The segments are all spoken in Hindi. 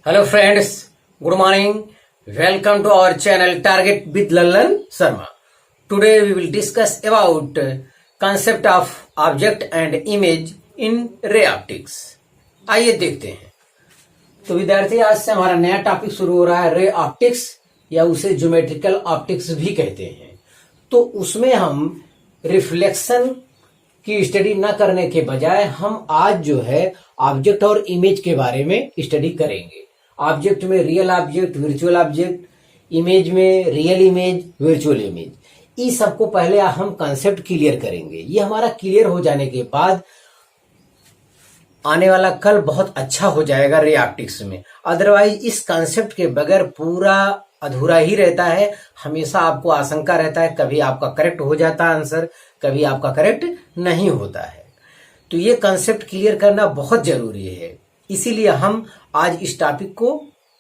Hello friends, good morning. Welcome to our channel Target with Lallan Sharma. Today we will discuss about concept of object and image in ray optics. आइए देखते हैं। तो विद्यार्थी, आज से हमारा नया टॉपिक शुरू हो रहा है रे ऑप्टिक्स, या उसे ज्योमेट्रिकल ऑप्टिक्स भी कहते हैं। तो उसमें हम रिफ्लेक्शन की स्टडी न करने के बजाय हम आज जो है ऑब्जेक्ट और इमेज के बारे में स्टडी करेंगे। ऑब्जेक्ट में real object, virtual object, image में रियल इमेज, वर्चुअल इमेज, इस सबको पहले हम कंसेप्ट क्लियर करेंगे। ये हमारा क्लियर हो जाने के बाद आने वाला कल बहुत अच्छा हो जाएगा रे ऑप्टिक्स में। अदरवाइज इस कंसेप्ट के बगैर पूरा अधूरा ही रहता है। हमेशा आपको आशंका रहता है, कभी आपका करेक्ट हो जाता है आंसर, कभी आपका करेक्ट नहीं होता है। तो ये कंसेप्ट क्लियर करना बहुत जरूरी है, इसीलिए हम आज इस टॉपिक को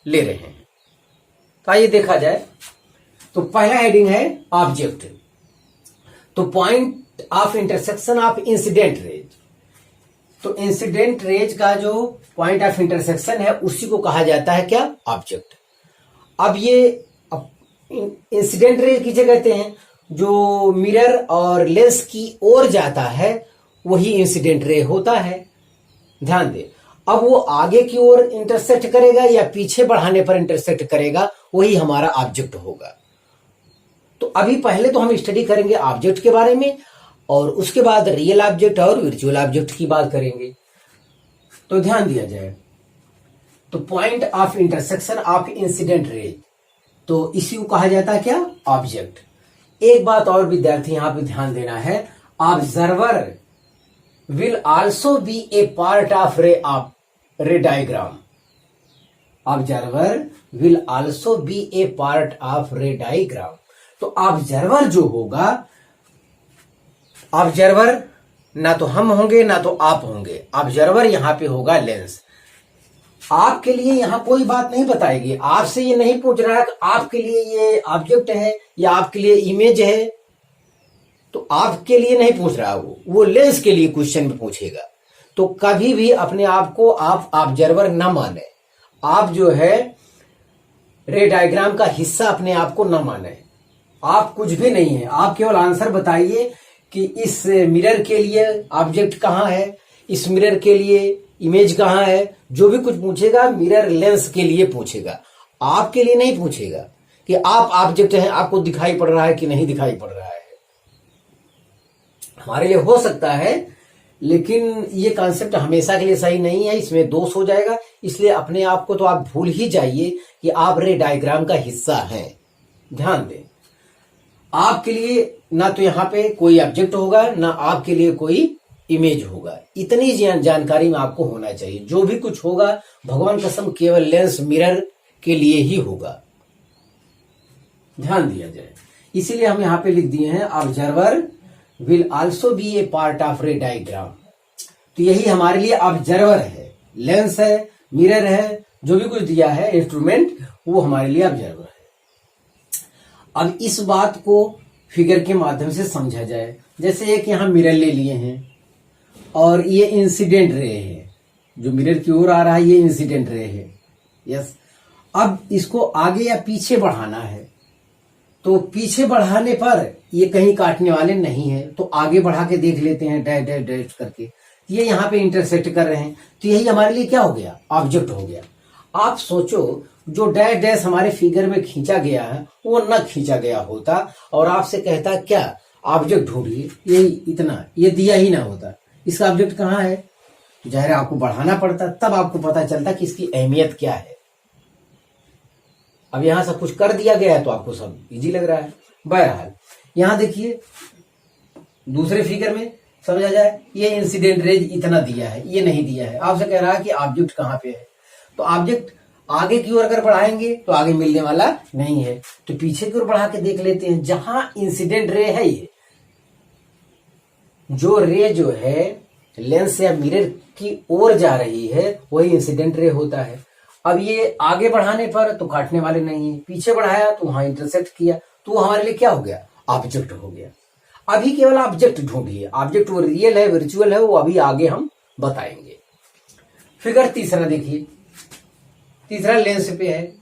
ले रहे हैं। तो आइए देखा जाए। तो पहला हेडिंग है ऑब्जेक्ट। तो point of intersection of incident raise. तो इंसिडेंट रेज का जो पॉइंट ऑफ इंटरसेक्शन है उसी को कहा जाता है क्या? ऑब्जेक्ट। अब ये इंसिडेंट रेज किसे कहते हैं? जो मिरर और लेंस की ओर जाता है वही इंसिडेंट रे होता है। ध्यान दे, अब वो आगे की ओर इंटरसेक्ट करेगा या पीछे बढ़ाने पर इंटरसेक्ट करेगा, वही हमारा ऑब्जेक्ट होगा। तो अभी पहले तो हम स्टडी करेंगे ऑब्जेक्ट के बारे में, और उसके बाद रियल ऑब्जेक्ट और वर्चुअल ऑब्जेक्ट की बात करेंगे। तो ध्यान दिया जाए। तो point of intersection of incident raise, तो इसी को कहा जाता है क्या? ऑब्जेक्ट। एक बात और विद्यार्थी यहां पे ध्यान देना है, observer will also be A part of रे diagram. Observer will also be A part of रे डायग्राम। तो ऑब्जर्वर जो होगा, ऑब्जर्वर ना तो हम होंगे ना तो आप होंगे, ऑब्जर्वर यहां पे होगा लेंस। आपके लिए यहां कोई बात नहीं बताएगी, आपसे ये नहीं पूछ रहा है कि आपके लिए ये ऑब्जेक्ट है या आपके लिए इमेज है, तो आपके लिए नहीं पूछ रहा, वो लेंस के लिए क्वेश्चन पूछेगा। तो कभी भी अपने आप को आप ऑब्जर्वर न माने, आप जो है रे डायग्राम का हिस्सा अपने आप को न माने। आप कुछ भी नहीं है, आप केवल आंसर बताइए कि इस मिरर के लिए ऑब्जेक्ट कहां है, इस मिरर के लिए इमेज कहां है। जो भी कुछ पूछेगा मिरर लेंस के लिए पूछेगा, आपके लिए नहीं पूछेगा कि आप ऑब्जेक्ट हैं, आपको दिखाई पड़ रहा है कि नहीं दिखाई पड़ रहा है। हमारे लिए हो सकता है, लेकिन ये कॉन्सेप्ट हमेशा के लिए सही नहीं है, इसमें दोष हो जाएगा। इसलिए अपने आप को तो आप भूल ही जाइए कि आप रे डायग्राम का हिस्सा हैं। ध्यान दें, आपके लिए ना तो यहां पे कोई ऑब्जेक्ट होगा, ना आपके लिए कोई इमेज होगा। इतनी जानकारी में आपको होना चाहिए। जो भी कुछ होगा भगवान कसम केवल लेंस मिरर के लिए ही होगा। ध्यान दिया जाए। इसीलिए हम यहां पे लिख दिए हैं observer will also be A part of रे डायग्राम। तो यही हमारे लिए ऑब्जर्वर है, लेंस है, मिरर है, जो भी कुछ दिया है इंस्ट्रूमेंट, वो हमारे लिए ऑब्जर्वर है। अब इस बात को फिगर के माध्यम से समझा जाए। जैसे एक यहां मिरर ले लिए हैं और ये इंसिडेंट रे है, जो मिरर की ओर आ रहा है ये इंसिडेंट रे है। यस, अब इसको आगे या पीछे बढ़ाना है, तो पीछे बढ़ाने पर ये कहीं काटने वाले नहीं है, तो आगे बढ़ा के देख लेते हैं डैश डैश डैश करके। ये यहाँ पे इंटरसेक्ट कर रहे हैं, तो यही हमारे लिए क्या हो गया? ऑब्जेक्ट हो गया। आप सोचो, जो डैश डैश हमारे फिगर में खींचा गया है वो न खींचा गया होता और आपसे कहता क्या ऑब्जेक्ट ढूंढिए, यही इतना, ये दिया ही ना होता, इसका ऑब्जेक्ट कहाँ है? तो जाहिर आपको बढ़ाना पड़ता, तब आपको पता चलता कि इसकी अहमियत क्या है। अब यहां सब कुछ कर दिया गया है तो आपको सब इजी लग रहा है। बहरहाल यहां देखिए, दूसरे फिगर में समझा जाए, ये इंसिडेंट रेज इतना दिया है, ये नहीं दिया है। आपसे कह रहा है कि ऑब्जेक्ट कहां पे है, तो ऑब्जेक्ट आगे की ओर अगर बढ़ाएंगे तो आगे मिलने वाला नहीं है, तो पीछे की ओर बढ़ा के देख लेते हैं। जहां इंसिडेंट रे है, ये जो रे जो है लेंस या मिरर की ओर जा रही है वही इंसिडेंट रे होता है। अब ये आगे बढ़ाने पर तो काटने वाले नहीं है, पीछे बढ़ाया तो वहां इंटरसेक्ट किया, तो वो हमारे लिए क्या हो गया? ऑब्जेक्ट हो गया। अभी केवल ऑब्जेक्ट ढूंढिए, ऑब्जेक्ट वो रियल है वर्चुअल है वो अभी आगे हम बताएंगे। फिगर तीसरा देखिए, तीसरा लेंस पे है।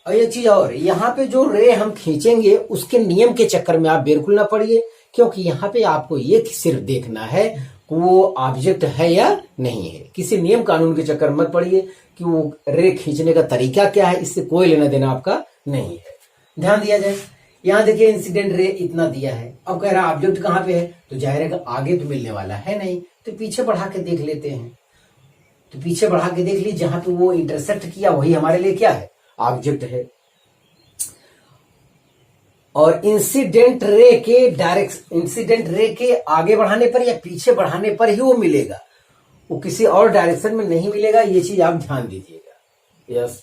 और एक चीज और, यहाँ पे जो रे हम खींचेंगे उसके नियम के चक्कर में आप बिल्कुल ना पड़िए, क्योंकि यहाँ पे आपको ये सिर्फ देखना है कि वो ऑब्जेक्ट है या नहीं है। किसी नियम कानून के चक्कर मत पड़िए कि वो रे खींचने का तरीका क्या है, इससे कोई लेना देना आपका नहीं है। ध्यान दिया जाए, यहाँ देखिए इंसिडेंट रे इतना दिया है। अब कह रहा ऑब्जेक्ट कहाँ पे है, तो जाहिर है कि आगे तो मिलने वाला है नहीं, तो पीछे बढ़ा के देख लेते हैं। तो पीछे बढ़ा के देख लीजिए, जहां पे वो इंटरसेक्ट किया वही हमारे लिए क्या है, ऑब्जेक्ट है। और इंसिडेंट रे के आगे बढ़ाने पर या पीछे बढ़ाने पर ही वो मिलेगा, वो किसी और डायरेक्शन में नहीं मिलेगा। ये चीज आप ध्यान दीजिएगा। यस,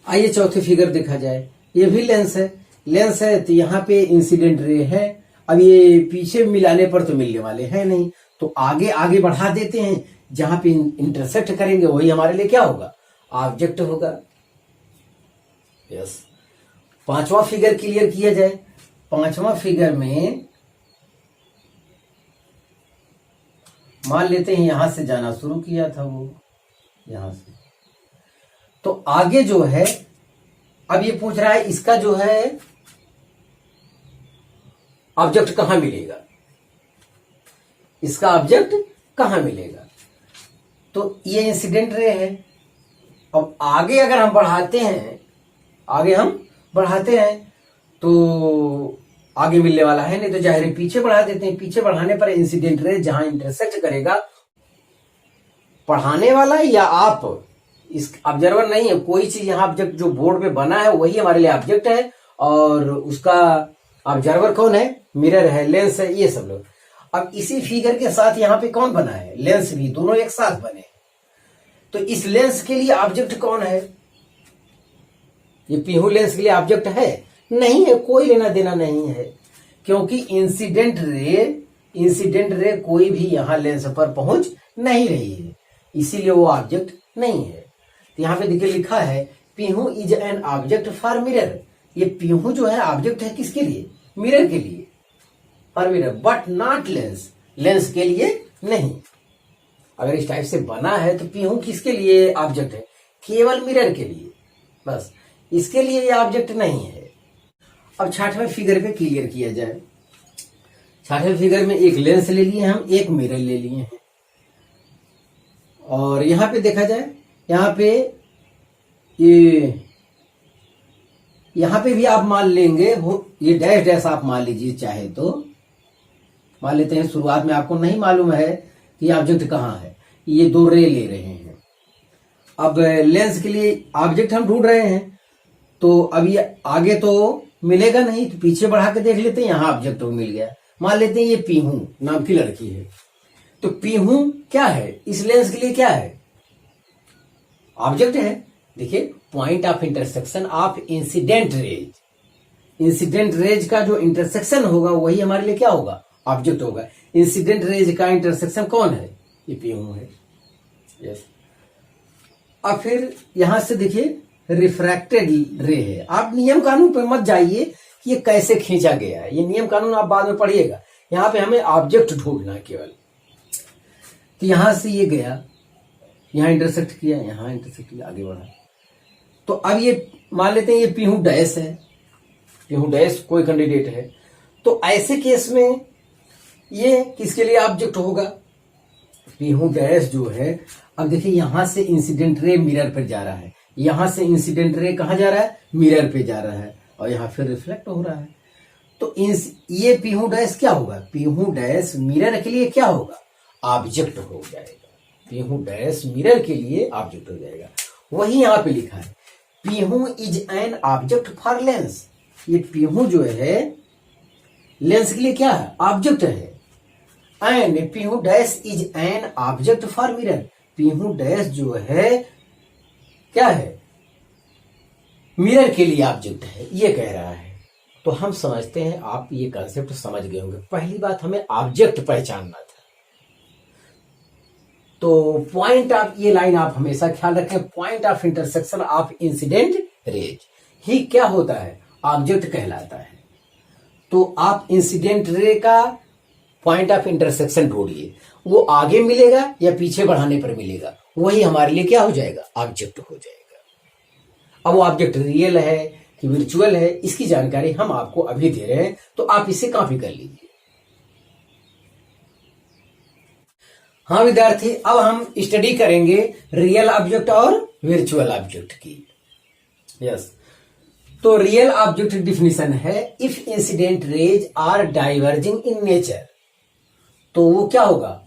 आइए चौथी फिगर देखा जाए। ये भी लेंस है तो यहाँ पे इंसिडेंट रे है। अब ये पीछे मिलाने पर तो मिलने वाले हैं नहीं, तो आगे आगे बढ़ा देते हैं, जहां पे इंटरसेक्ट करेंगे वही हमारे लिए क्या होगा, ऑब्जेक्ट होगा। यस, पांचवा फिगर क्लियर किया जाए। पांचवा फिगर में मान लेते हैं यहां से जाना शुरू किया था वो, यहां से तो आगे जो है, अब ये पूछ रहा है इसका जो है ऑब्जेक्ट कहां मिलेगा, इसका ऑब्जेक्ट कहां मिलेगा। तो ये इंसिडेंट रे है। अब आगे अगर हम बढ़ाते हैं, तो आगे मिलने वाला है नहीं, तो जाहिर है पीछे बढ़ा देते हैं। पीछे बढ़ाने पर इंसिडेंट रे जहां इंटरसेक्ट करेगा, पढ़ाने वाला या आप, इस ऑब्जर्वर नहीं है, कोई चीज यहाँ ऑब्जेक्ट जो बोर्ड पे बना है वही हमारे लिए ऑब्जेक्ट है, और उसका ऑब्जर्वर कौन है, मिरर है, लेंस है, ये सब लोग। अब इसी फिगर के साथ यहाँ पे कौन बना है, लेंस भी, दोनों एक साथ बने। तो इस लेंस के लिए ऑब्जेक्ट कौन है, ये पीहू लेंस के लिए ऑब्जेक्ट है नहीं है, कोई लेना देना नहीं है, क्योंकि इंसिडेंट रे कोई भी यहां लेंस पर पहुंच नहीं रही है, इसीलिए वो ऑब्जेक्ट नहीं है। तो यहां पे देखिए लिखा है Pihu is an object for mirror. ये पीहू जो है ऑब्जेक्ट है किसके लिए, मिरर के लिए, for mirror, but not lens, lens के लिए नहीं। अगर इस टाइप से बना है तो पीहू किसके लिए ऑब्जेक्ट है, केवल मिरर के लिए, बस इसके लिए ये ऑब्जेक्ट नहीं है। अब छठवें फिगर पे क्लियर किया जाए। छठवें फिगर में एक लेंस ले लिए हम, एक मिरर ले लिए हैं, और यहां पे देखा जाए, यहां पे यहां पे भी आप मान लेंगे, ये डैश डैश आप मान लीजिए चाहे तो, मान लेते हैं। शुरुआत में आपको नहीं मालूम है कि ऑब्जेक्ट कहां है, ये दो रे ले रहे हैं। अब लेंस के लिए ऑब्जेक्ट हम ढूंढ रहे हैं, तो अब ये आगे तो मिलेगा नहीं, तो पीछे बढ़ा के देख लेते हैं, यहां ऑब्जेक्ट तो मिल गया। मान लेते हैं ये पीहू नाम की लड़की है, तो पीहू क्या है, इस लेंस के लिए क्या है, ऑब्जेक्ट है। देखिए point of intersection of incident raise का जो इंटरसेक्शन होगा वही हमारे लिए क्या होगा, ऑब्जेक्ट होगा। इंसिडेंट रेज का इंटरसेक्शन कौन है, ये पीहू है। यस, अब फिर यहां से देखिए रिफ्रैक्टेड रे है। आप नियम कानून पे मत जाइए कि ये कैसे खींचा गया है, ये नियम कानून आप बाद में पढ़िएगा। यहां पे हमें ऑब्जेक्ट ढूंढना है केवल। तो यहां से ये गया, यहां इंटरसेक्ट किया, यहां इंटरसेक्ट किया, आगे बढ़ा। तो अब ये मान लेते हैं ये पीहू डैश है, पीहू डैश कोई कैंडिडेट है, तो ऐसे केस में ये किसके लिए ऑब्जेक्ट होगा, पीहू डैश जो है। अब देखिए यहां से इंसिडेंट रे मिरर पर जा रहा है, यहां से इंसिडेंट रे कहां जा रहा है, मिरर पे जा रहा है, और यहां फिर रिफ्लेक्ट हो रहा है। तो ये पीहू डैश क्या होगा, पीहू डैश मिरर के लिए क्या होगा, ऑब्जेक्ट हो जाएगा। पीहू डैश मिरर के लिए ऑब्जेक्ट हो जाएगा। वही यहां पे लिखा है Pihu is an object for Lenz. ये पीहू जो है लेंस के लिए क्या है, ऑब्जेक्ट है। And Pihu dash is an object for mirror. Pihu dash जो है क्या है, मिरर के लिए ऑब्जेक्ट है, ये कह रहा है। तो हम समझते हैं आप ये कंसेप्ट समझ गए होंगे। पहली बात हमें ऑब्जेक्ट पहचानना था। तो पॉइंट ऑफ, ये लाइन आप हमेशा ख्याल रखें, point of intersection of incident rays ही क्या होता है, ऑब्जेक्ट कहलाता है। तो आप इंसिडेंट रे का पॉइंट ऑफ इंटरसेक्शन ढूंढिए, वो आगे मिलेगा या पीछे बढ़ाने पर मिलेगा, वही हमारे लिए क्या हो जाएगा, ऑब्जेक्ट हो जाएगा। अब वो ऑब्जेक्ट रियल है कि वर्चुअल है, इसकी जानकारी हम आपको अभी दे रहे हैं, तो आप इसे कॉपी कर लीजिए। हाँ विद्यार्थी, अब हम स्टडी करेंगे रियल ऑब्जेक्ट और वर्चुअल ऑब्जेक्ट की। यस, तो रियल ऑब्जेक्ट डिफिनीशन है, if incident rays are diverging in nature, तो वो क्या होगा,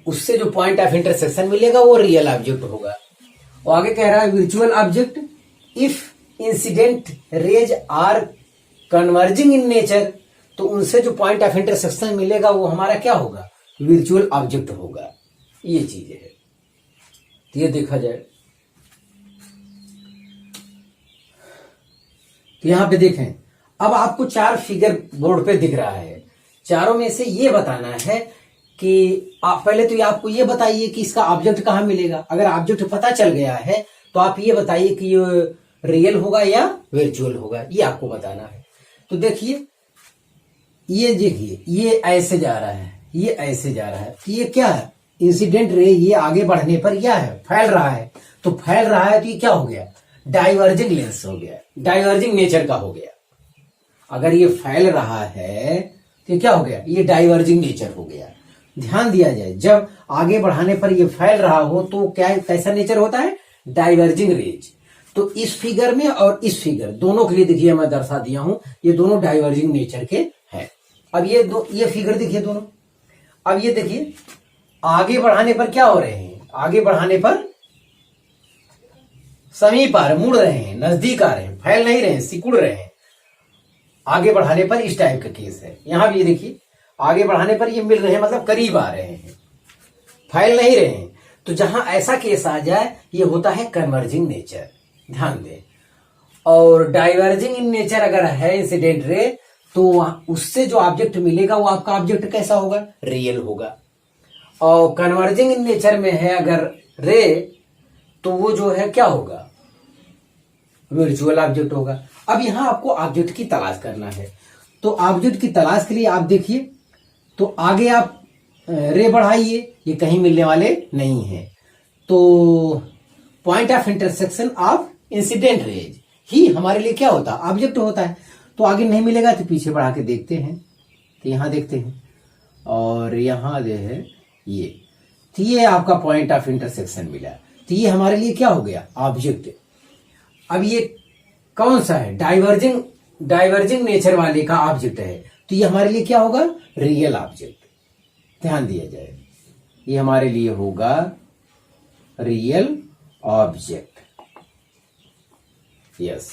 उससे जो पॉइंट ऑफ इंटरसेक्शन मिलेगा वो रियल ऑब्जेक्ट होगा। और आगे कह रहा है virtual object, if incident rays are converging in nature, तो उनसे जो पॉइंट ऑफ इंटरसेक्शन मिलेगा वो हमारा क्या होगा, वर्चुअल ऑब्जेक्ट होगा। ये चीज है, तो ये देखा जाए तो यहां पे देखें, अब आपको 4 फिगर बोर्ड पे दिख रहा है, चारों में से ये बताना है कि आप पहले तो आपको ये बताइए कि इसका ऑब्जेक्ट कहां मिलेगा। अगर ऑब्जेक्ट पता चल गया है तो आप ये बताइए कि ये रियल होगा या वर्चुअल होगा, ये आपको बताना है। तो देखिए, ये देखिए, ये ऐसे जा रहा है, ये ऐसे जा रहा है, तो ये क्या है, इंसिडेंट रे, ये आगे बढ़ने पर क्या है, फैल रहा है। तो फैल रहा है तो ये क्या हो गया, डाइवर्जिंग लेंस हो गया, डाइवर्जिंग नेचर का हो गया। अगर ये फैल रहा है तो ये क्या हो गया, ये डाइवर्जिंग नेचर हो गया। ध्यान दिया जाए, जब आगे बढ़ाने पर ये फैल रहा हो तो क्या, कैसा नेचर होता है, डाइवर्जिंग रेज। तो इस फिगर में और इस फिगर दोनों के लिए देखिए मैं दर्शा दिया हूं, ये दोनों डाइवर्जिंग नेचर के हैं। अब ये फिगर देखिए दोनों, अब ये देखिए आगे बढ़ाने पर क्या हो रहे हैं, आगे बढ़ाने पर समीप आ रहे, मुड़ रहे हैं, नजदीक आ रहे हैं, फैल नहीं रहे हैं, सिकुड़ रहे हैं। आगे बढ़ाने पर इस टाइप का केस है। यहां भी देखिए, आगे बढ़ाने पर ये मिल रहे हैं, मतलब करीब आ रहे हैं, फैल नहीं रहे हैं। तो जहां ऐसा केस आ जाए ये होता है कन्वर्जिंग नेचर, ध्यान दें। और डाइवर्जिंग इन नेचर अगर है इंसिडेंट रे, तो उससे जो ऑब्जेक्ट मिलेगा वो आपका ऑब्जेक्ट कैसा होगा, रियल होगा। और कन्वर्जिंग इन नेचर में है अगर रे, तो वो जो है क्या होगा, वर्चुअल ऑब्जेक्ट होगा। अब यहां आपको ऑब्जेक्ट की तलाश करना है, तो ऑब्जेक्ट की तलाश के लिए आप देखिए, तो आगे आप रे बढ़ाइए, ये कहीं मिलने वाले नहीं है। तो point of intersection of incident rays ही हमारे लिए क्या होता है, ऑब्जेक्ट होता है। तो आगे नहीं मिलेगा तो पीछे बढ़ा के देखते हैं, तो यहां देखते हैं, और यहां जो है ये, तो ये आपका पॉइंट ऑफ इंटरसेक्शन मिला, तो ये हमारे लिए क्या हो गया, ऑब्जेक्ट। अब ये कौन सा है, डाइवर्जिंग नेचर वाले का ऑब्जेक्ट है, तो ये हमारे लिए क्या होगा, रियल ऑब्जेक्ट। ध्यान दिया जाए, ये हमारे लिए होगा रियल ऑब्जेक्ट। यस,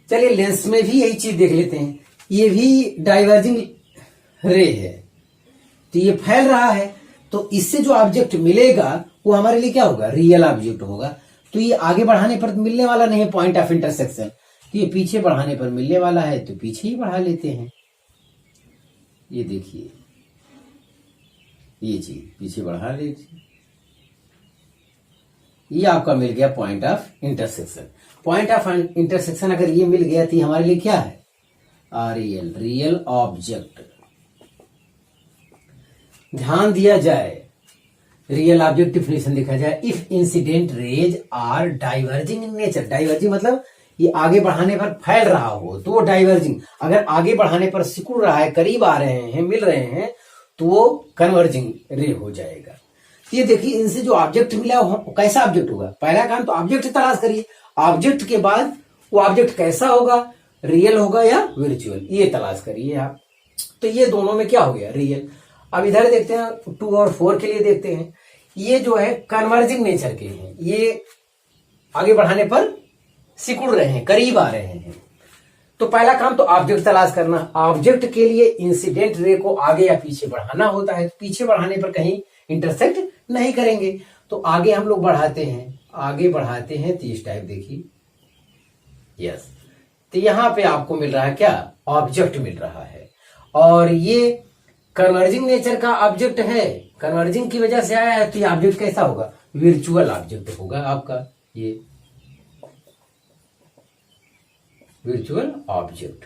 चलिए लेंस में भी यही चीज देख लेते हैं, ये भी डाइवर्जिंग रे है, तो ये फैल रहा है, तो इससे जो ऑब्जेक्ट मिलेगा वो हमारे लिए क्या होगा, रियल ऑब्जेक्ट होगा। तो ये आगे बढ़ाने पर मिलने वाला नहीं है पॉइंट ऑफ इंटरसेक्शन, तो ये पीछे बढ़ाने पर मिलने वाला है, तो पीछे ही बढ़ा लेते हैं। ये देखिए, ये चीज पीछे बढ़ा लीजिए, ये आपका मिल गया point of intersection. Point of intersection अगर ये मिल गया तो हमारे लिए क्या है, रियल ऑब्जेक्ट। ध्यान दिया जाए, रियल ऑब्जेक्ट डिफिनेशन देखा जाए, if incident rays are diverging in nature, diverging मतलब ये आगे बढ़ाने पर फैल रहा हो तो वो डाइवर्जिंग, अगर आगे बढ़ाने पर सिकुड़ रहा है, करीब आ रहे हैं, मिल रहे हैं, तो वो कन्वर्जिंग रे हो जाएगा। ये देखिए, इनसे जो ऑब्जेक्ट मिला वो कैसा ऑब्जेक्ट होगा, पहला काम तो ऑब्जेक्ट तलाश करिए, ऑब्जेक्ट के बाद वो ऑब्जेक्ट कैसा होगा, रियल होगा या वर्चुअल, ये तलाश करिए आप। तो ये दोनों में क्या हो गया, रियल। अब इधर देखते हैं 2 और 4 के लिए देखते हैं, ये जो है कन्वर्जिंग नेचर के हैं, ये आगे बढ़ाने पर सिकुड़ रहे हैं, करीब आ रहे हैं। तो पहला काम तो ऑब्जेक्ट तलाश करना। ऑब्जेक्ट के लिए इंसिडेंट रे को आगे या पीछे बढ़ाना होता है, पीछे बढ़ाने पर कहीं इंटरसेक्ट नहीं करेंगे, तो आगे हम लोग बढ़ाते हैं, आगे बढ़ाते हैं, तो इस टाइप देखिए, यस। तो यहां पे आपको मिल रहा है क्या, ऑब्जेक्ट मिल रहा है, और ये कन्वर्जिंग नेचर का ऑब्जेक्ट है, कन्वर्जिंग की वजह से आया है, तो ये ऑब्जेक्ट कैसा होगा, वर्चुअल ऑब्जेक्ट होगा आपका, ये वर्चुअल ऑब्जेक्ट।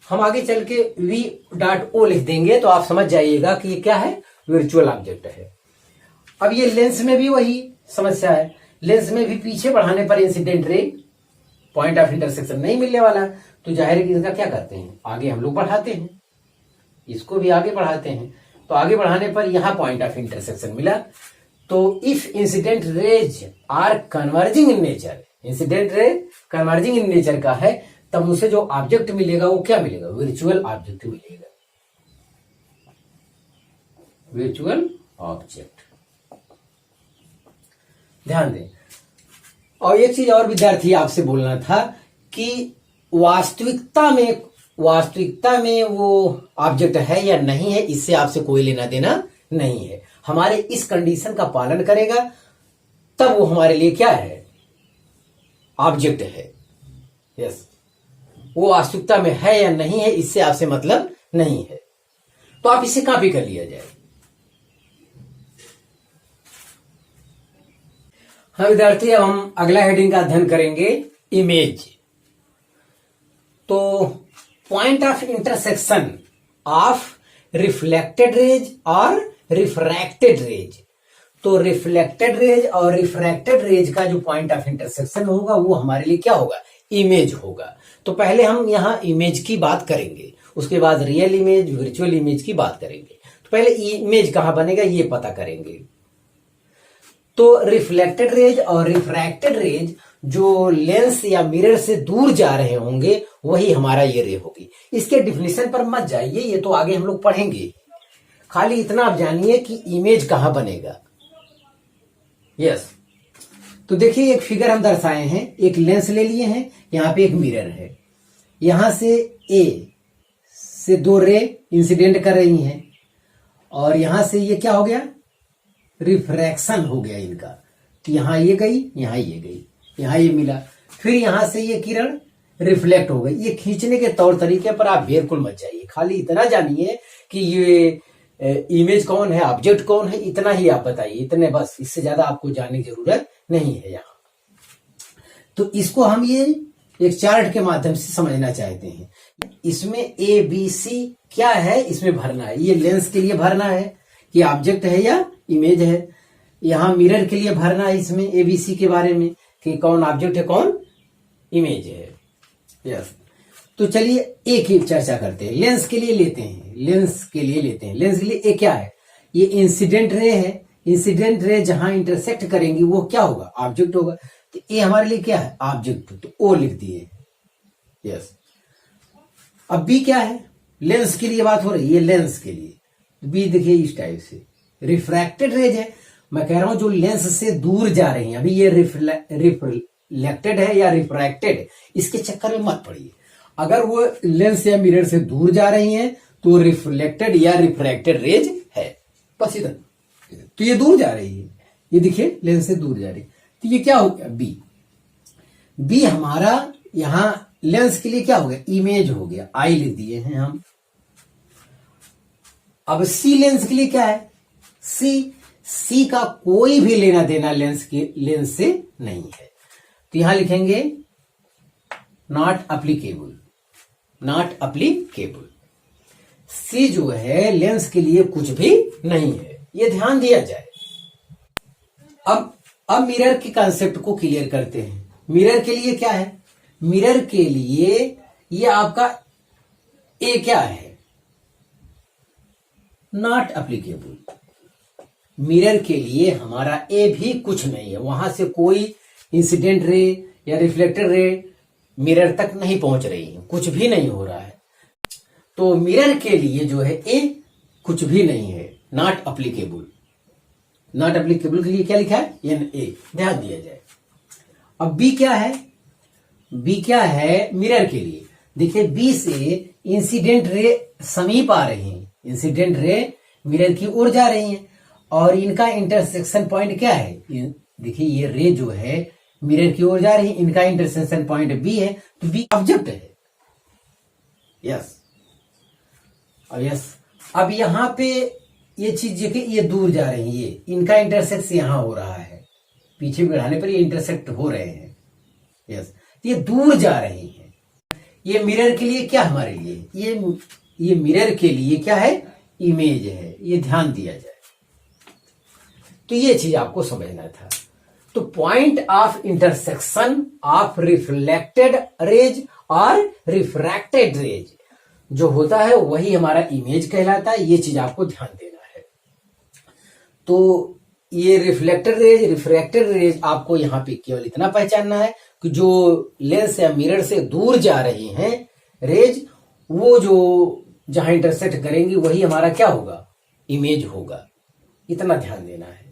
हम आगे चल के v.o लिख देंगे तो आप समझ जाइएगा कि ये क्या है, वर्चुअल ऑब्जेक्ट है। अब ये लेंस में भी वही समस्या है, लेंस में भी पीछे बढ़ाने पर incident ray point of intersection नहीं मिलने वाला, तो जाहिर है कि इसका क्या करते हैं, आगे हम लोग बढ़ाते हैं, इसको भी आगे बढ़ाते हैं। तो आगे बढ़ाने पर यहां पॉइंट ऑफ इंटरसेक्शन मिला। तो if incident rays are converging in nature, incident ray converging in nature का है, तब उसे जो ऑब्जेक्ट मिलेगा वो क्या मिलेगा, वर्चुअल ऑब्जेक्ट मिलेगा, वर्चुअल ऑब्जेक्ट। ध्यान दें। और एक चीज और विद्यार्थी आपसे बोलना था कि वास्तविकता में वो ऑब्जेक्ट है या नहीं है, इससे आपसे कोई लेना देना नहीं है। हमारे इस कंडीशन का पालन करेगा तब वो हमारे लिए क्या है, ऑब्जेक्ट है। यस, वो वास्तविकता में है या नहीं है इससे आपसे मतलब नहीं है। तो आप इसे कॉपी कर लिया जाए। हाँ विद्यार्थी, अब हम अगला हेडिंग का अध्ययन करेंगे, इमेज। तो point of intersection of reflected rays और रिफ्रैक्टेड रेज। तो रिफ्लेक्टेड रेज और रिफ्रैक्टेड रेज का जो पॉइंट ऑफ इंटरसेक्शन होगा वो हमारे लिए क्या होगा, इमेज होगा। तो पहले हम यहां इमेज की बात करेंगे, उसके बाद रियल इमेज, वर्चुअल इमेज की बात करेंगे। तो पहले इमेज कहां बनेगा ये पता करेंगे। तो रिफ्लेक्टेड रेज और रिफ्रैक्टेड रेज जो लेंस या मिरर से दूर जा रहे होंगे वही हमारा ये रे होगी। इसके डिफिनेशन पर मत जाइए, ये तो आगे हम लोग पढ़ेंगे। खाली इतना आप जानिए कि इमेज कहां बनेगा। यस, तो देखिए एक फिगर हम दर्शाए हैं, एक लेंस ले लिए हैं, यहां पे एक मिरर है, यहां से ए से दो रे इंसिडेंट कर रही हैं और यहां से ये क्या हो गया, रिफ्रैक्शन हो गया इनका। तो यहां ये गई, यहां ये गई, यहां ये मिला, फिर यहां से ये किरण रिफ्लेक्ट हो गई। ये खींचने के तौर तरीके पर आप बिल्कुल मत जाइए, खाली इतना जानिए कि ये इमेज कौन है, ऑब्जेक्ट कौन है, इतना ही आप बताइए, इतने बस, इससे ज्यादा आपको जानने की जरूरत नहीं है यहां। तो इसको हम ये एक चार्ट के माध्यम से समझना चाहते हैं। इसमें ए बी सी क्या है, इसमें भरना है। ये लेंस के लिए भरना है कि ऑब्जेक्ट है या इमेज है। यहां मिरर के लिए भरना है इसमें एबीसी के बारे में कि कौन ऑब्जेक्ट है कौन इमेज है। यस, तो चलिए एक ही चर्चा करते हैं। लेंस के लिए लेते हैं, लेंस के लिए ए क्या है, ये इंसिडेंट रे है। इंसिडेंट रे जहां इंटरसेक्ट करेंगी वो क्या होगा, ऑब्जेक्ट होगा। तो ए हमारे लिए क्या है, ऑब्जेक्ट, तो ओ लिख दिए। यस, अब बी क्या है, लेंस के लिए बात हो रही है, लेंस के लिए बी देखिए इस टाइप से रिफ्रैक्टेड रेज है। मैं कह रहा हूं जो लेंस से दूर जा रही है, अभी ये रिफ्लेक्टेड है या रिफ्रैक्टेड, इसके चक्कर में मत पड़िए। अगर वो लेंस या मिरर से दूर जा रही हैं तो रिफ्लेक्टेड या रिफ्रैक्टेड रेज है, बस इधर। तो ये दूर जा रही है, ये देखिए लेंस से दूर जा रही है, तो ये क्या हो गया, बी। बी हमारा यहां लेंस के लिए क्या हो गया, इमेज हो गया, आई लिख दिए हैं हम। अब सी लेंस के लिए क्या है, सी का कोई भी लेना देना लेंस से नहीं है। तो यहां लिखेंगे नॉट अप्लीकेबल, नॉट अप्लीकेबल। सी जो है लेंस के लिए कुछ भी नहीं है, ये ध्यान दिया जाए। अब मिरर के कॉन्सेप्ट को क्लियर करते हैं। मिरर के लिए क्या है, मिरर के लिए ये आपका ए क्या है, नॉट अप्लीकेबल। मिरर के लिए हमारा ए भी कुछ नहीं है, वहां से कोई इंसिडेंट रे या रिफ्लेक्टेड रे मिरर तक नहीं पहुंच रही है, कुछ भी नहीं हो रहा है। तो मिरर के लिए जो है ए कुछ भी नहीं है, नॉट अप्लीकेबल। नॉट अप्लीकेबल के लिए क्या लिखा है, एन ए, ध्यान दिया जाए। अब बी क्या है, बी क्या है मिरर के लिए, देखिए बी से इंसिडेंट रे समीप आ रही हैं, इंसिडेंट रे मिरर की ओर जा रही हैं और इनका इंटरसेक्शन पॉइंट क्या है, देखिए ये रे जो है मिरर की ओर जा रही है, इनका इंटरसेक्शन पॉइंट बी है, तो बी ऑब्जेक्ट है। यस, अब यहां पे ये चीज देखिए ये दूर जा रही है, ये इनका इंटरसेक्ट यहां हो रहा है, पीछे बढ़ाने पर ये इंटरसेक्ट हो रहे हैं। यस, ये दूर जा रही है। ये मिरर के लिए क्या हमारे लिए, ये मिरर के लिए क्या है, इमेज है, ये ध्यान दिया जाए। तो ये चीज आपको समझना था। तो point of intersection of reflected rays और रिफ्रैक्टेड रेज जो होता है वही हमारा इमेज कहलाता है। ये चीज आपको ध्यान देना है। तो ये रिफ्लेक्टेड रेज रिफ्रैक्टेड रेज आपको यहां पे केवल इतना पहचानना है कि जो लेंस या मिरर से दूर जा रही हैं रेज, वो जो जहां इंटरसेक्ट करेंगी वही हमारा क्या होगा, इमेज होगा। इतना ध्यान देना है।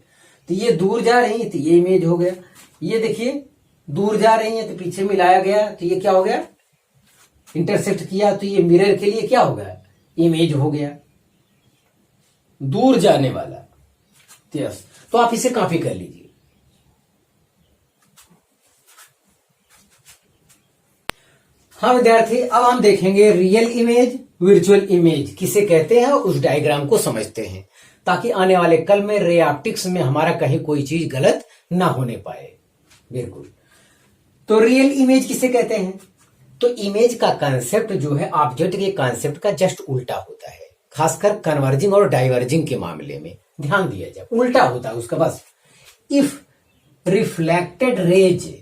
तो ये दूर जा रही है तो ये इमेज हो गया। ये देखिए दूर जा रही है तो पीछे मिलाया गया तो ये क्या हो गया, इंटरसेक्ट किया तो ये मिरर के लिए क्या हो गया, इमेज हो गया, दूर जाने वाला। यस, तो आप इसे कॉपी कर लीजिए। हाँ विद्यार्थी, अब हम देखेंगे रियल इमेज वर्चुअल इमेज किसे कहते हैं, उस डायग्राम को समझते हैं ताकि आने वाले कल में रे ऑप्टिक्स में हमारा कहीं कोई चीज गलत ना होने पाए। बिल्कुल। तो रियल इमेज किसे कहते हैं, तो इमेज का कॉन्सेप्ट जो है ऑब्जेक्ट के कॉन्सेप्ट का जस्ट उल्टा होता है, खासकर कन्वर्जिंग और डाइवर्जिंग के मामले में ध्यान दिया जाए, उल्टा होता है उसका बस। इफ रिफ्लेक्टेड रेज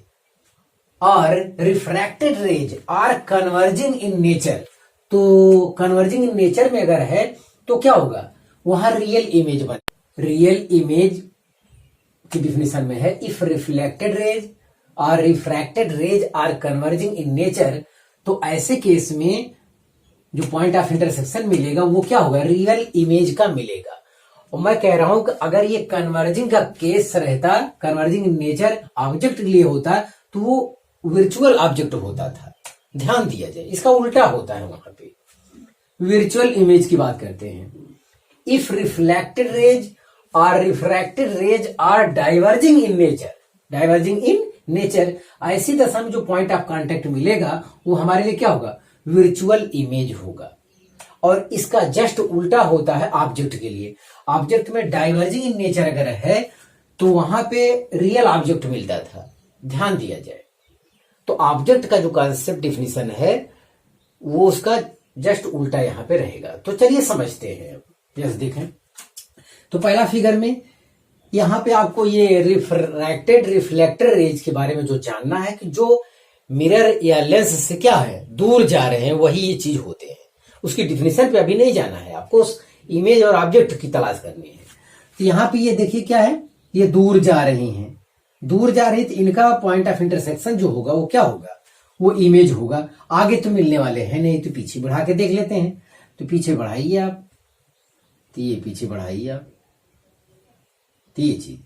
और refracted rays are converging in nature, तो कन्वर्जिंग इन नेचर में अगर है तो क्या होगा, वहां रियल इमेज बने। रियल इमेज की डिफिनेशन में है इफ रिफ्लेक्टेड रेज और refracted rays are converging in nature, तो ऐसे केस में जो पॉइंट ऑफ इंटरसेक्शन मिलेगा वो क्या होगा, रियल इमेज का मिलेगा। और मैं कह रहा हूं कि अगर ये कन्वर्जिंग का केस रहता, कन्वर्जिंग इन नेचर ऑब्जेक्ट के लिए होता तो वो वर्चुअल ऑब्जेक्ट होता था। ध्यान दिया जाए, इसका उल्टा होता है वहां पे। वर्चुअल इमेज की बात करते हैं। इफ रिफ्लेक्टेड रेज और refracted rays are diverging in nature, diverging in nature, ऐसी दशा में जो पॉइंट ऑफ कांटेक्ट मिलेगा वो हमारे लिए क्या होगा, वर्चुअल इमेज होगा। और इसका जस्ट उल्टा होता है ऑब्जेक्ट के लिए। ऑब्जेक्ट में डाइवर्जिंग इन नेचर अगर है तो वहां पे रियल ऑब्जेक्ट मिलता था। ध्यान दिया जाए, तो ऑब्जेक्ट का जो कॉन्सेप्ट डिफिनेशन है वो उसका जस्ट उल्टा यहां पे रहेगा। तो चलिए समझते हैं। यस, देखें तो पहला फिगर में यहां पे आपको ये रिफ्रैक्टेड रिफ्लेक्टेड रेज के बारे में जो जानना है कि जो मिरर या लेंस से क्या है, दूर जा रहे हैं, वही ये चीज होते हैं। उसकी डिफिनेशन पे अभी नहीं जाना है आपको, उस इमेज और ऑब्जेक्ट की तलाश करनी है। तो यहां पे ये देखिए क्या है, ये दूर जा रही हैं, दूर जा रही तो इनका पॉइंट ऑफ इंटरसेक्शन जो होगा वो क्या होगा, वो इमेज होगा। आगे तो मिलने वाले हैं नहीं, तो पीछे बढ़ा के देख लेते हैं। तो पीछे बढ़ाइए आप, तो ये पीछे बढ़ाइए आप, तो ये चीज,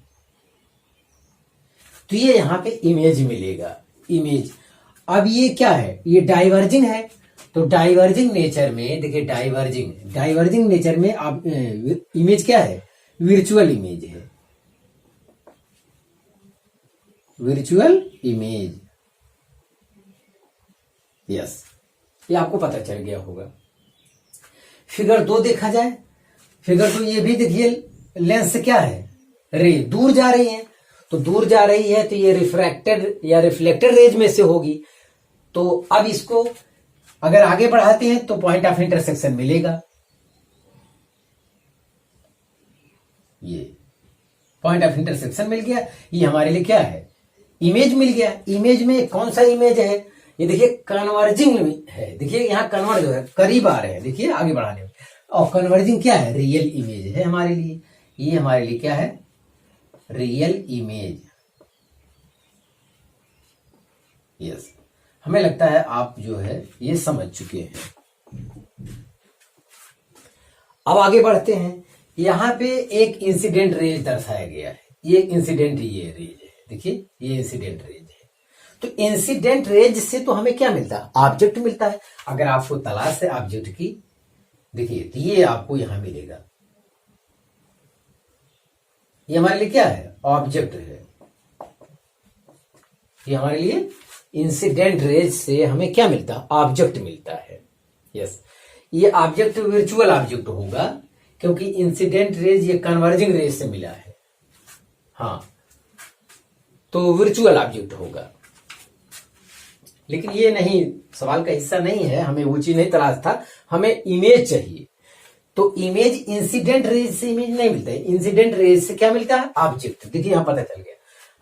तो ये यहां पे इमेज मिलेगा, इमेज। अब ये क्या है, ये डाइवर्जिंग है। तो डाइवर्जिंग नेचर में देखिए, डाइवर्जिंग नेचर में आप इमेज क्या है, वर्चुअल इमेज है, वर्चुअल इमेज। यस, ये आपको पता चल गया होगा। फिगर 2 देखा जाए, फिगर 2 ये भी देखिए, लेंस से क्या है, रे दूर जा रही है। तो दूर जा रही है तो ये रिफ्रैक्टेड या रिफ्लेक्टेड रेज में से होगी। तो अब इसको अगर आगे बढ़ाते हैं तो पॉइंट ऑफ इंटरसेक्शन मिलेगा, ये पॉइंट ऑफ इंटरसेक्शन मिल गया। ये हमारे लिए क्या है, इमेज मिल गया। इमेज में कौन सा इमेज है, ये देखिए कन्वर्जिंग है। देखिए यहां कन्वर्ज हो रहा है, करीब आ रहे हैं, देखिए आगे बढ़ाने में। और कन्वर्जिंग क्या है, रियल इमेज है हमारे लिए। ये हमारे लिए क्या है, रियल इमेज। यस, हमें लगता है आप जो है ये समझ चुके हैं। अब आगे बढ़ते हैं। यहां पे एक इंसिडेंट रेज दर्शाया गया है। ये इंसिडेंट ये रेज है, देखिए ये इंसिडेंट रेज है। तो इंसिडेंट रेज से तो हमें क्या मिलता है, ऑब्जेक्ट मिलता है। अगर आपको तलाश है ऑब्जेक्ट की, देखिए तो ये आपको यहां मिलेगा। ये हमारे लिए क्या है, ऑब्जेक्ट है। ये हमारे लिए इंसिडेंट रेज से हमें क्या मिलता है, ऑब्जेक्ट मिलता है। यस, ये ऑब्जेक्ट वर्चुअल ऑब्जेक्ट होगा क्योंकि इंसिडेंट रेज ये कन्वर्जिंग रेज से मिला है। हाँ, तो वर्चुअल ऑब्जेक्ट होगा। लेकिन ये नहीं, सवाल का हिस्सा नहीं है, हमें वो चीज नहीं तलाश था, हमें इमेज चाहिए। तो इमेज इंसिडेंट रेज से इमेज नहीं मिलता है, इंसिडेंट रेज से क्या मिलता है, ऑब्जेक्ट। देखिए यहां पता चल गया,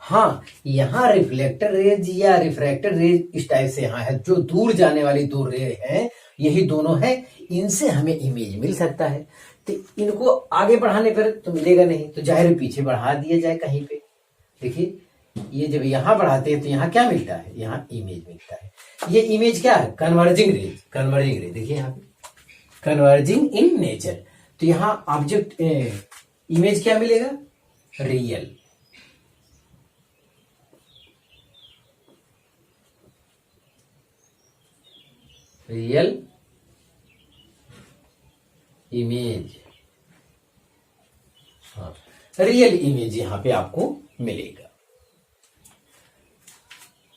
हाँ, यहाँ रिफ्लेक्टर रेज या रिफ्रैक्टेड रेज इस टाइप से यहाँ है, जो दूर जाने वाली दो रे हैं यही दोनों है, इनसे हमें इमेज मिल सकता है। तो इनको आगे बढ़ाने पर तो मिलेगा नहीं, तो जाहिर पीछे बढ़ा दिया जाए कहीं पे। देखिए ये जब यहाँ बढ़ाते हैं तो यहाँ क्या मिलता है, यहाँ इमेज मिलता है। ये इमेज क्या है, कन्वर्जिंग रेज, कन्वर्जिंग रेज। देखिए यहाँ पे कन्वर्जिंग इन नेचर, तो यहाँ ऑब्जेक्ट इमेज क्या मिलेगा, रियल। रियल इमेज, हाँ रियल इमेज यहां पे आपको मिलेगा।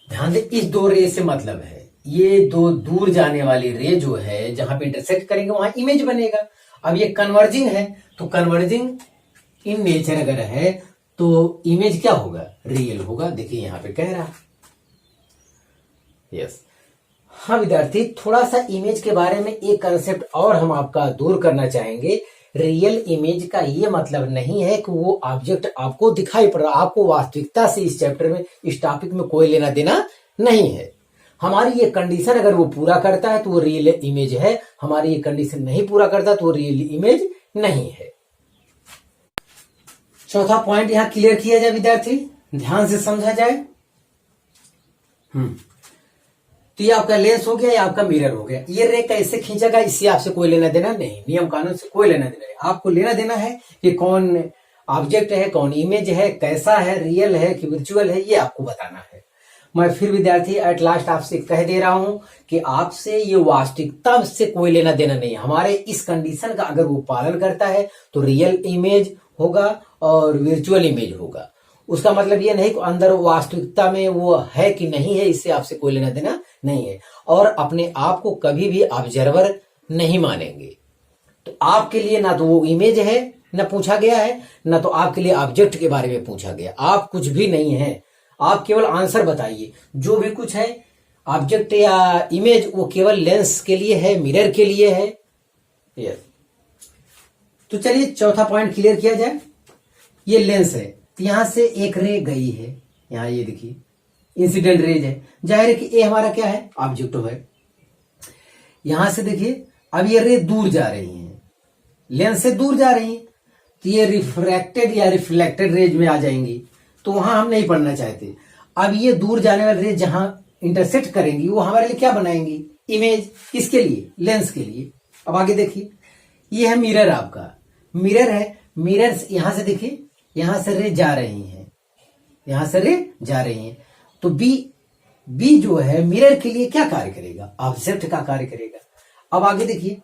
ध्यान दे, इस दो रे से मतलब है ये दो दूर जाने वाली रे जो है जहां पे इंटरसेक्ट करेंगे वहां इमेज बनेगा। अब ये कन्वर्जिंग है, तो कन्वर्जिंग इन नेचर अगर है तो इमेज क्या होगा, रियल होगा। देखिए यहां पे कह रहा, यस। हाँ विद्यार्थी, थोड़ा सा इमेज के बारे में एक कंसेप्ट और हम आपका दूर करना चाहेंगे। रियल इमेज का ये मतलब नहीं है कि वो ऑब्जेक्ट आपको दिखाई पड़ रहा, आपको वास्तविकता से इस चैप्टर में, इस टॉपिक में कोई लेना देना नहीं है। हमारी ये कंडीशन अगर वो पूरा करता है तो वो रियल इमेज है, हमारी ये कंडीशन नहीं पूरा करता तो वो रियल इमेज नहीं है। चौथा पॉइंट यहां क्लियर किया जाए विद्यार्थी, ध्यान से समझा जाए। तो ये आपका लेंस हो गया या आपका मिरर हो गया। ये रे कैसे खींचेगा इससे आपसे कोई लेना देना नहीं, नियम कानून से कोई लेना देना नहीं। आपको लेना देना है कि कौन ऑब्जेक्ट है, कौन इमेज है, कैसा है, रियल है कि वर्चुअल है, ये आपको बताना है। मैं फिर विद्यार्थी एट लास्ट आपसे कह दे रहा हूं कि आपसे ये वास्तविकता से कोई लेना देना नहीं है। हमारे इस कंडीशन का अगर वो पालन करता है तो रियल इमेज होगा और वर्चुअल इमेज होगा। उसका मतलब ये नहीं कि अंदर वास्तविकता में वो है कि नहीं है, इससे आपसे कोई लेना देना नहीं है। और अपने आप को कभी भी ऑब्जर्वर नहीं मानेंगे। तो आपके लिए ना तो वो इमेज है ना पूछा गया है, ना तो आपके लिए ऑब्जेक्ट के बारे में पूछा गया। आप कुछ भी नहीं है, आप केवल आंसर बताइए। जो भी कुछ है ऑब्जेक्ट या इमेज वो केवल लेंस के लिए है, मिरर के लिए है। यस, तो चलिए चौथा पॉइंट क्लियर किया जाए। ये लेंस है, तो यहां से एक रे गई है, यहां ये देखिए इंसिडेंट रेज है। जाहिर है कि ये हमारा क्या है, ऑब्जेक्ट है। यहां से देखिए अब ये रे दूर जा रही है, लेंस से दूर जा रही है, तो ये रिफ्रैक्टेड या रिफ्लेक्टेड रेज में आ जाएंगी। तो वहां हम नहीं पढ़ना चाहते। अब ये दूर जाने वाली रेज जहां इंटरसेक्ट करेंगी वो हमारे लिए क्या बनाएंगी, इमेज। किसके लिए, लेंस के लिए। अब आगे देखिए, ये है मिरर, आपका मिरर है। मिरर यहां से देखिए, यहां से रे जा रही है, यहां से रे जा रही है। तो बी जो है मिरर के लिए क्या कार्य करेगा, ऑब्जेक्ट का कार्य करेगा। अब आगे देखिए,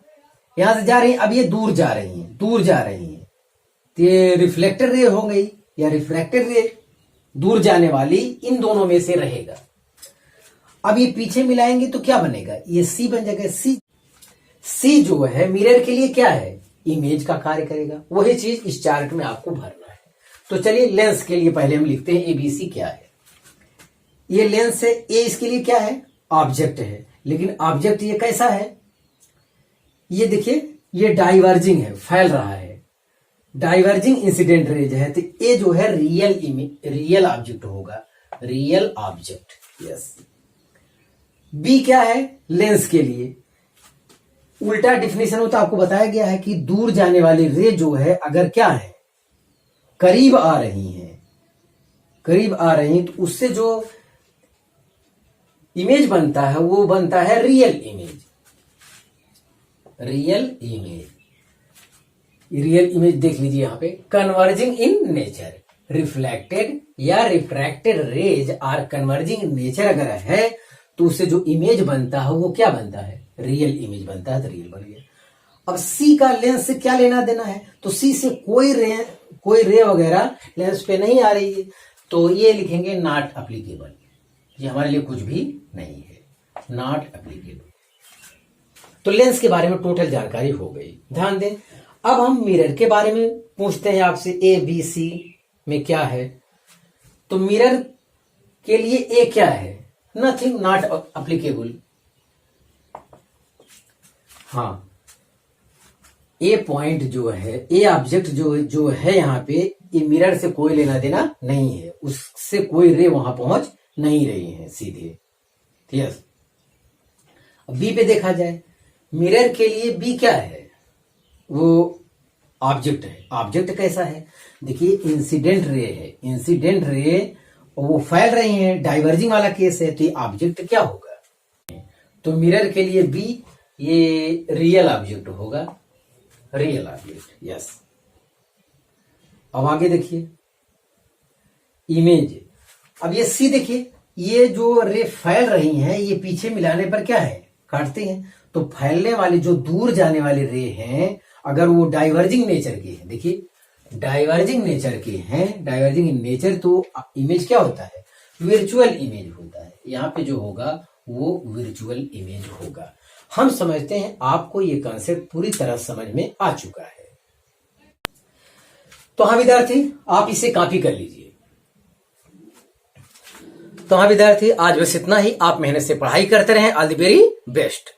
यहां से जा रही है, अब ये दूर जा रही है, दूर जा रही है, तो ये रिफ्लेक्टेड रे हो गई या रिफ्रैक्टेड रे, दूर जाने वाली इन दोनों में से रहेगा। अब ये पीछे मिलाएंगे तो क्या बनेगा, ये सी बन जाएगा। सी जो है मिरर के लिए क्या है, इमेज का कार्य करेगा। वही चीज इस चार्ट में आपको भरना है। तो चलिए लेंस के लिए पहले हम लिखते हैं एबीसी क्या है। ये लेंस है, ए इसके लिए क्या है, ऑब्जेक्ट है। लेकिन ऑब्जेक्ट ये कैसा है, ये देखिए ये डाइवर्जिंग है, फैल रहा है, डाइवर्जिंग इंसिडेंट रेज है। तो ये जो है रियल ऑब्जेक्ट होगा, रियल ऑब्जेक्ट। यस, बी क्या है, लेंस के लिए उल्टा डिफिनेशन होता आपको बताया गया है कि दूर जाने वाली रे जो है अगर क्या है, करीब आ रही है, करीब आ रही है, तो उससे जो इमेज बनता है वो बनता है real image. Real image, real image देख लीजिए यहां पे, कन्वर्जिंग इन नेचर, रिफ्लेक्टेड या refracted rays are converging in nature अगर है तो उससे जो इमेज बनता है वो क्या बनता है, रियल इमेज बनता है। तो रियल बन गया। अब सी का लेंस से क्या लेना देना है, तो सी से कोई रे वगैरह लेंस पे नहीं आ रही है, तो ये लिखेंगे नॉट एप्लीकेबल। ये हमारे लिए कुछ भी नहीं है, नॉट एप्लीकेबल। तो लेंस के बारे में टोटल जानकारी हो गई। ध्यान दें, अब हम मिरर के बारे में पूछते हैं आपसे, ए बी सी में क्या है। तो मिरर के लिए ए क्या है, नथिंग, नॉट एप्लीकेबल। हाँ, ए पॉइंट जो है, ए ऑब्जेक्ट जो है यहां पे ये मिरर से कोई लेना देना नहीं है, उससे कोई रे वहां पहुंच नहीं रही है सीधे। यस, बी पे देखा जाए, मिरर के लिए बी क्या है, वो ऑब्जेक्ट है। ऑब्जेक्ट कैसा है, देखिए इंसिडेंट रे है, इंसिडेंट रे वो फैल रही है, डाइवर्जिंग वाला केस है, तो ये ऑब्जेक्ट क्या होगा, तो मिरर के लिए बी ये रियल ऑब्जेक्ट होगा, रियल ऑब्जेक्ट। यस, अब आगे देखिए इमेज। अब ये सी देखिए, ये जो रे फैल रही हैं ये पीछे मिलाने पर क्या है, काटते हैं, तो फैलने वाले जो दूर जाने वाले रे हैं अगर वो डाइवर्जिंग नेचर के हैं, देखिए डाइवर्जिंग नेचर के हैं, डाइवर्जिंग इन नेचर, तो इमेज क्या होता है, वर्चुअल इमेज होता है। यहाँ पे जो होगा वो वर्चुअल इमेज होगा। हम समझते हैं आपको ये कॉन्सेप्ट पूरी तरह समझ में आ चुका है। तो हाँ विद्यार्थी, आप इसे कॉपी कर लीजिए। तो हाँ विद्यार्थी, आज बस इतना ही। आप मेहनत से पढ़ाई करते रहें। All the very best.